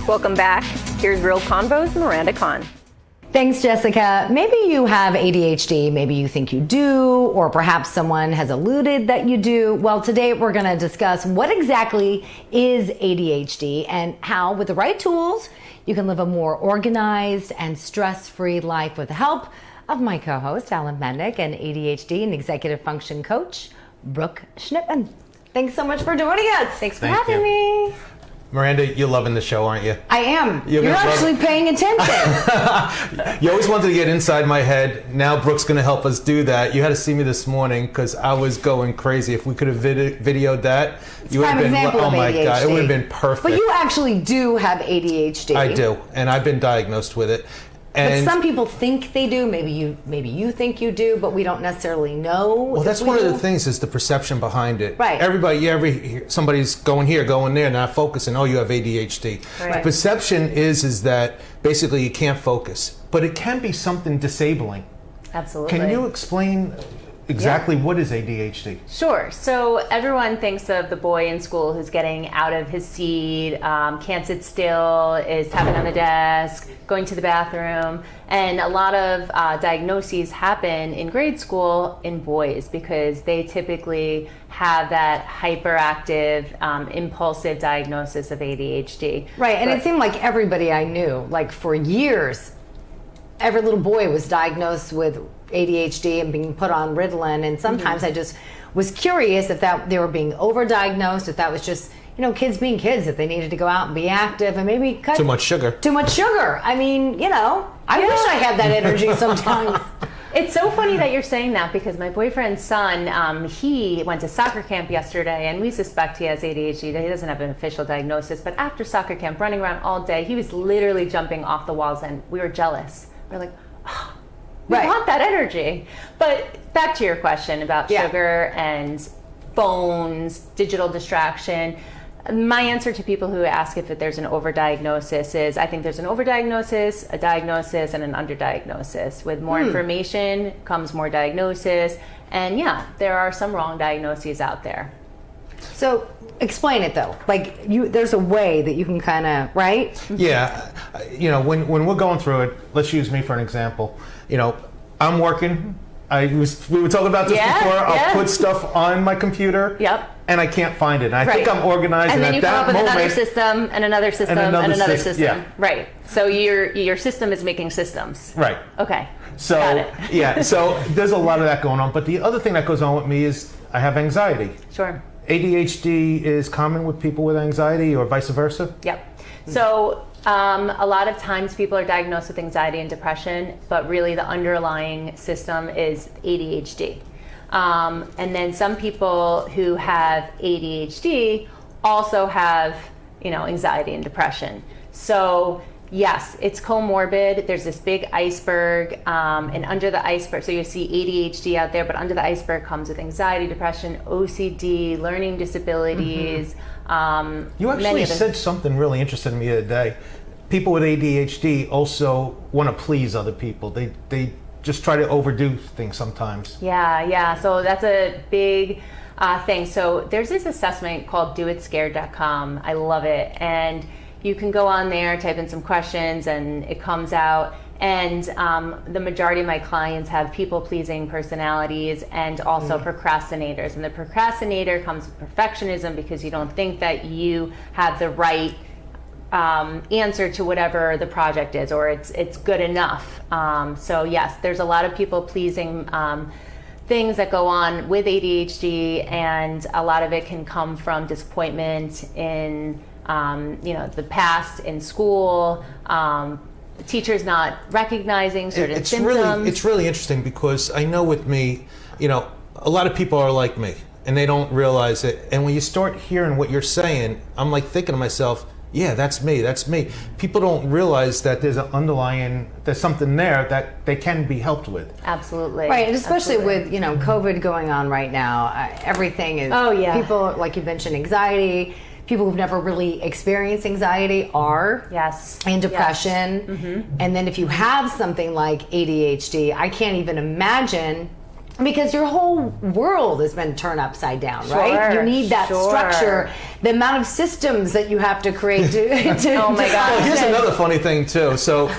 Welcome back. Here's RealConvo's Miranda Khan. Thanks, Jessica. Maybe you have ADHD, maybe you think you do, or perhaps someone has alluded that you do. Well, today we're going to discuss what exactly is ADHD and how, with the right tools, you can live a more organized and stress-free life with the help of my co-host, Alan Mednick, and ADHD and executive function coach, Brooke Schnittman. Thanks so much for joining us. Thanks for having me. Miranda, you're loving the show, aren't you? I am. You're actually paying attention. You always wanted to get inside my head. Now Brooke's going to help us do that. You had to see me this morning because I was going crazy. If we could have videoed that, you would have been, oh my God, it would have been perfect. But you actually do have ADHD. I do, and I've been diagnosed with it. But some people think they do. Maybe you think you do, but we don't necessarily know. Well, that's one of the things is the perception behind it. Right. Everybody, somebody's going here, going there, not focusing. Oh, you have ADHD. Right. The perception is that basically you can't focus, but it can be something disabling. Absolutely. Can you explain exactly what is ADHD? Sure. So everyone thinks of the boy in school who's getting out of his seat, can't sit still, is tapping on the desk, going to the bathroom. And a lot of diagnoses happen in grade school in boys because they typically have that hyperactive, impulsive diagnosis of ADHD. Right. And it seemed like everybody I knew, like for years, every little boy was diagnosed with ADHD and being put on Ritalin, and sometimes I just was curious if that they were being overdiagnosed, if that was just kids being kids, if they needed to go out and be active and maybe cut Too much sugar. I mean, I wish I had that energy sometimes. It's so funny that you're saying that because my boyfriend's son, he went to soccer camp yesterday and we suspect he has ADHD. He doesn't have an official diagnosis, but after soccer camp, running around all day, he was literally jumping off the walls and we were jealous. We're like, oh, we want that energy. But back to your question about sugar and phones, digital distraction. My answer to people who ask if there's an overdiagnosis is I think there's an overdiagnosis, a diagnosis, and an underdiagnosis. With more information comes more diagnosis. And there are some wrong diagnoses out there. So explain it though. Like there's a way that you can kind of, right? Yeah. When we're going through it, let's use me for an example. I'm working. We were talking about this before. I'll put stuff on my computer. Yep. And I can't find it. And I think I'm organized. And then you come up with another system and another system and another system. Yeah. Right. So your system is making systems. Right. Okay. So got it. yeah. So there's a lot of that going on. But the other thing that goes on with me is I have anxiety. Sure. ADHD is common with people with anxiety or vice versa? Yep. So a lot of times people are diagnosed with anxiety and depression, but really the underlying system is ADHD. And then some people who have ADHD also have, anxiety and depression. So yes, it's comorbid. There's this big iceberg, and under the iceberg, so you see ADHD out there, but under the iceberg comes with anxiety, depression, OCD, learning disabilities. You actually said something really interesting to me the other day. People with ADHD also want to please other people. They just try to overdo things sometimes. Yeah. So that's a big thing. So there's this assessment called doitscared.com. I love it. And you can go on there, type in some questions, and it comes out. And the majority of my clients have people-pleasing personalities and also procrastinators. And the procrastinator comes with perfectionism because you don't think that you have the right answer to whatever the project is, or it's good enough. So yes, there's a lot of people-pleasing things that go on with ADHD, and a lot of it can come from disappointment in the past in school, teachers not recognizing certain symptoms. It's really interesting because I know with me, a lot of people are like me and they don't realize it. And when you start hearing what you're saying, I'm like thinking to myself, yeah, that's me. People don't realize that there's something there that they can be helped with. Absolutely. Right, and especially with, COVID going on right now, everything is, people, like you mentioned, anxiety, people who've never really experienced anxiety are. Yes. And depression. Yes. Mm-hmm. And then if you have something like ADHD, I can't even imagine Because your whole world has been turned upside down, right? You need that structure, the amount of systems that you have to create to oh my God. Well, here's another funny thing too. So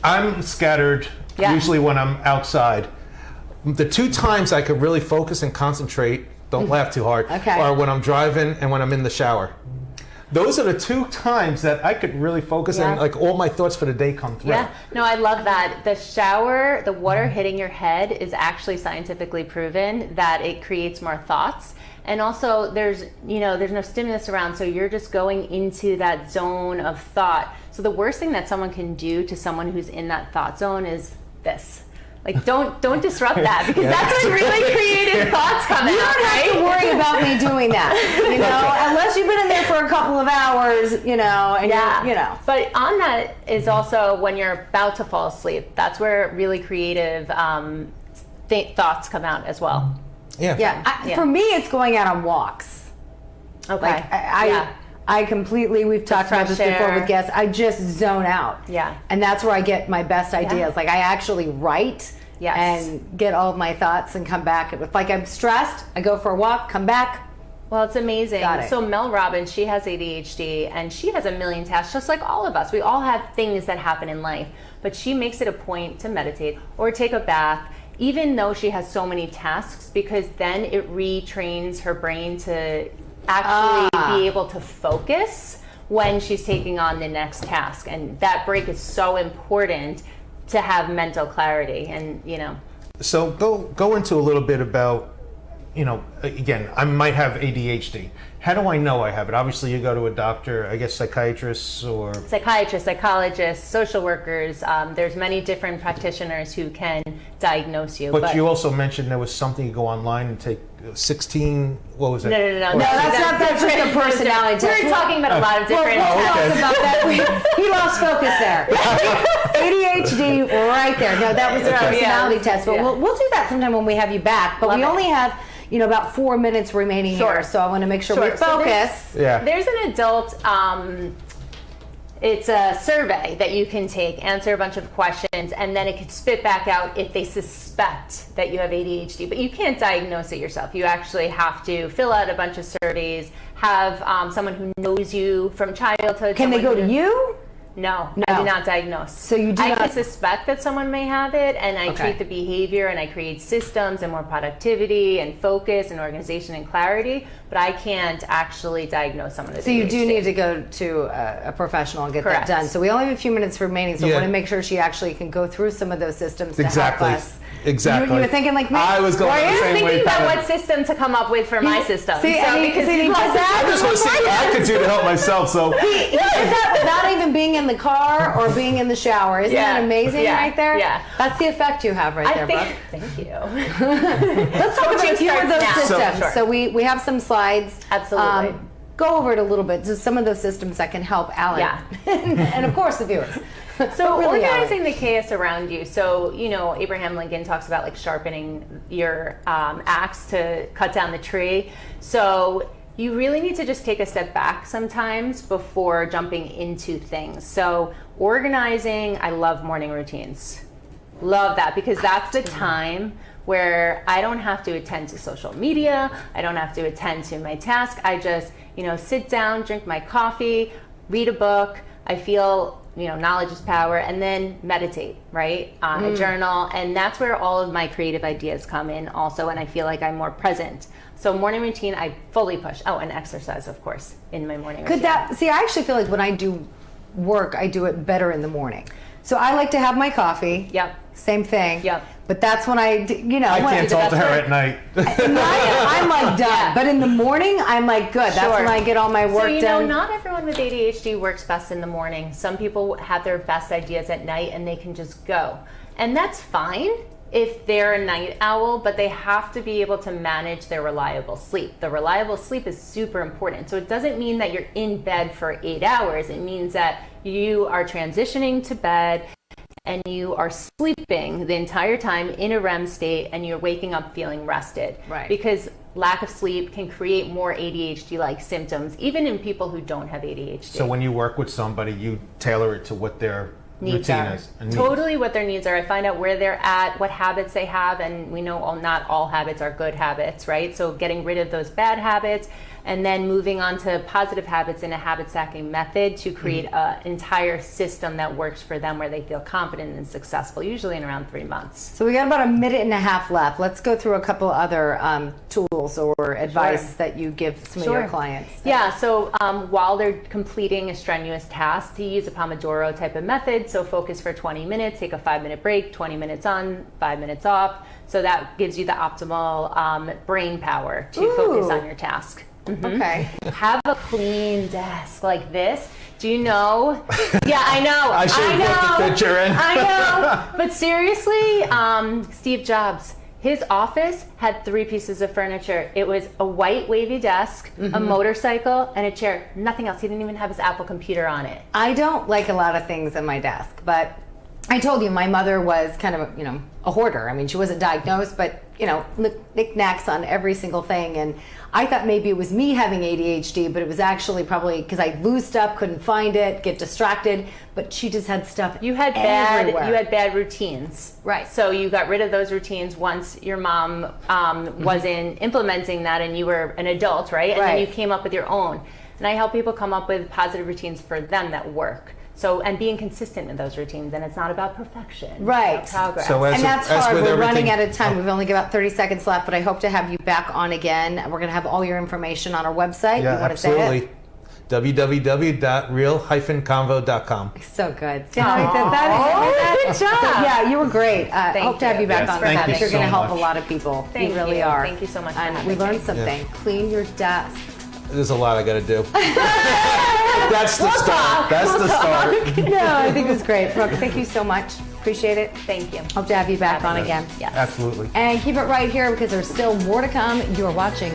I'm scattered usually when I'm outside. The 2 times I could really focus and concentrate, don't laugh too hard, are when I'm driving and when I'm in the shower. Those are the 2 times that I could really focus and like all my thoughts for the day come through. Yeah, no, I love that. The shower, the water hitting your head is actually scientifically proven that it creates more thoughts. And also there's no stimulus around, so you're just going into that zone of thought. So the worst thing that someone can do to someone who's in that thought zone is this. Like, don't disrupt that, because that's when really creative thoughts come out, You don't have to worry about me doing that, unless you've been in there for a couple of hours, and But on that is also when you're about to fall asleep. That's where really creative thoughts come out as well. For me, it's going out on walks. Okay. Like, I completely, we've talked about this before with guests, I just zone out. Yeah. And that's where I get my best ideas. Like, I actually write and get all of my thoughts and come back. If like I'm stressed, I go for a walk, come back. Well, it's amazing. So Mel Robbins, she has ADHD and she has a million tasks, just like all of us. We all have things that happen in life, but she makes it a point to meditate or take a bath, even though she has so many tasks, because then it retrains her brain to actually be able to focus when she's taking on the next task. And that break is so important to have mental clarity. And So go into a little bit about, again, I might have ADHD. How do I know I have it? Obviously, you go to a doctor, I guess psychiatrists or... Psychiatrists, psychologists, social workers. There's many different practitioners who can diagnose you. But you also mentioned there was something you go online and take 16, what was it? No, that's just a personality test. We're talking about a lot of different tests. About that. He lost focus there. ADHD right there. No, that was a personality test. But we'll do that sometime when we have you back. But we only have... about 4 minutes remaining here, so I want to make sure we focus. So there's an adult, it's a survey that you can take, answer a bunch of questions, and then it can spit back out if they suspect that you have ADHD. But you can't diagnose it yourself. You actually have to fill out a bunch of surveys, have someone who knows you from childhood. Can they go to you? No, I do not diagnose. So you do I not... can suspect that someone may have it, and I treat the behavior, and I create systems and more productivity and focus and organization and clarity, but I can't actually diagnose someone with ADHD. So you do need to go to a professional and get that done. So we only have a few minutes remaining, so I want to make sure she actually can go through some of those systems to help us. Exactly. You were thinking like me? I was going the same way. Thinking about what system to come up with for my system. I just want to see what I could do to help myself. So without even being in the car or being in the shower, isn't that amazing right there? Yeah, that's the effect you have right there, Brooke. Thank you. Let's talk about a few of those systems. So we have some slides. Absolutely. Go over it a little bit. Just some of those systems that can help Alan. And of course the viewers. So really organizing the chaos around you. So, Abraham Lincoln talks about like sharpening your axe to cut down the tree. So you really need to just take a step back sometimes before jumping into things. So organizing, I love morning routines. Love that, because that's the time where I don't have to attend to social media. I don't have to attend to my task. I just, sit down, drink my coffee, read a book. I feel knowledge is power, and then meditate, right? A journal, and that's where all of my creative ideas come in also, and I feel like I'm more present. So morning routine, I fully push. Oh, and exercise, of course, in my morning routine. I actually feel like when I do work, I do it better in the morning. So I like to have my coffee. Yep. Same thing. Yep. But that's when I can't talk to her at night. I'm like done. Yeah. But in the morning, I'm like good. That's when I get all my work done. Not everyone with ADHD works best in the morning. Some people have their best ideas at night and they can just go. And that's fine if they're a night owl, but they have to be able to manage their reliable sleep. The reliable sleep is super important. So it doesn't mean that you're in bed for 8 hours. It means that you are transitioning to bed and you are sleeping the entire time in a REM state, and you're waking up feeling rested. Right. Because lack of sleep can create more ADHD-like symptoms, even in people who don't have ADHD. So when you work with somebody, you tailor it to what their needs routine are. is. A need. Totally what their needs are. I find out where they're at, what habits they have, and we know not all habits are good habits, right? So getting rid of those bad habits and then moving on to positive habits in a habit stacking method to create an entire system that works for them where they feel confident and successful, usually in around 3 months. So we got about a minute and a half left. Let's go through a couple other tools or advice that you give some of your clients. Yeah, so while they're completing a strenuous task, to use a Pomodoro type of method. So focus for 20 minutes, take a 5-minute break, 20 minutes on, 5 minutes off. So that gives you the optimal brain power to focus on your task. Okay. Have a clean desk like this. Do you know? Yeah, I know. I should have put the picture in. I know. But seriously, Steve Jobs, his office had 3 pieces of furniture. It was a white wavy desk, a motorcycle, and a chair. Nothing else. He didn't even have his Apple computer on it. I don't like a lot of things in my desk, but I told you my mother was kind of, a hoarder. I mean, she wasn't diagnosed, but, knickknacks on every single thing. And I thought maybe it was me having ADHD, but it was actually probably because I lose stuff, couldn't find it, get distracted. But she just had stuff You had everywhere. bad routines. Right. So you got rid of those routines once your mom wasn't implementing that and you were an adult, right? And then you came up with your own. And I help people come up with positive routines for them that work. So, and being consistent in those routines, and it's not about perfection. Right. It's about progress. So And that's hard. with We're running everything- out of time. We've only got about 30 seconds left, but I hope to have you back on again. We're going to have all your information on our website. Yeah, You want to say absolutely. www.realconvo.com. it? So good. Good job. Yeah, you were great. Hope to have you back Yes, on. thank I think you you're going to so help a much. lot of people. Thank you really you. are. Thank you so much for And having we me. learned something. Clean your desk. There's a lot I got to do. That's the start. That's the start. No, I think it was great. Brooke, thank you so much. Appreciate it. Thank you. Hope to have you back on again. Yes. Absolutely. And keep it right here because there's still more to come. You're watching